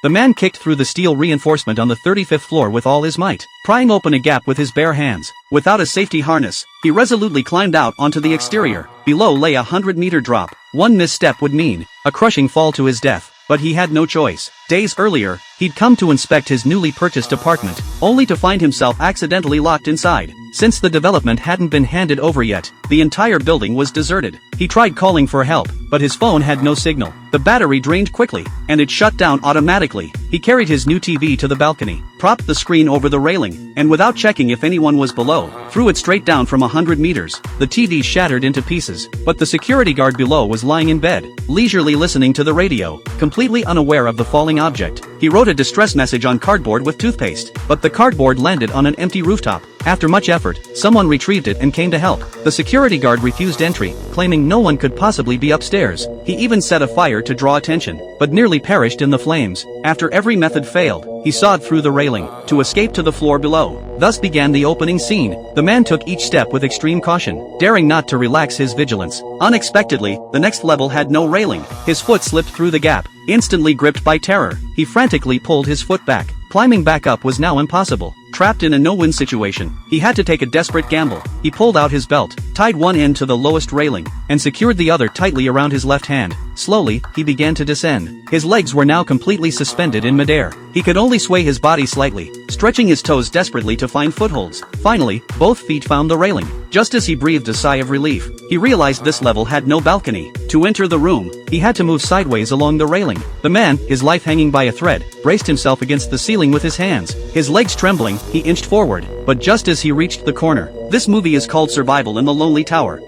The man kicked through the steel reinforcement on the 35th floor with all his might, prying open a gap with his bare hands. Without a safety harness, he resolutely climbed out onto the exterior. Below lay a 100-meter drop. One misstep would mean a crushing fall to his death. But he had no choice. Days earlier, he'd come to inspect his newly purchased apartment, only to find himself accidentally locked inside. Since the development hadn't been handed over yet, the entire building was deserted. He tried calling for help, but his phone had no signal. The battery drained quickly, and it shut down automatically. He carried his new TV to the balcony, propped the screen over the railing, and without checking if anyone was below, threw it straight down from 100 meters. The TV shattered into pieces, but the security guard below was lying in bed, leisurely listening to the radio, completely unaware of the falling object. He wrote a distress message on cardboard with toothpaste, but the cardboard landed on an empty rooftop. After much effort, someone retrieved it and came to help. The security guard refused entry, claiming no one could possibly be upstairs. He even set a fire to draw attention, but nearly perished in the flames. After every method failed, he sawed through the railing to escape to the floor below. Thus began the opening scene. The man took each step with extreme caution, daring not to relax his vigilance. Unexpectedly, the next level had no railing. His foot slipped through the gap. Instantly gripped by terror, he frantically pulled his foot back. Climbing back up was now impossible. Trapped in a no-win situation, he had to take a desperate gamble. He pulled out his belt, tied one end to the lowest railing, and secured the other tightly around his left hand. Slowly, he began to descend. His legs were now completely suspended in midair. He could only sway his body slightly, stretching his toes desperately to find footholds. Finally, both feet found the railing. Just as he breathed a sigh of relief, he realized this level had no balcony. To enter the room, he had to move sideways along the railing. The man, his life hanging by a thread, braced himself against the ceiling with his hands. His legs trembling, he inched forward, but just as he reached the corner. This movie is called Survival in the Lonely Tower.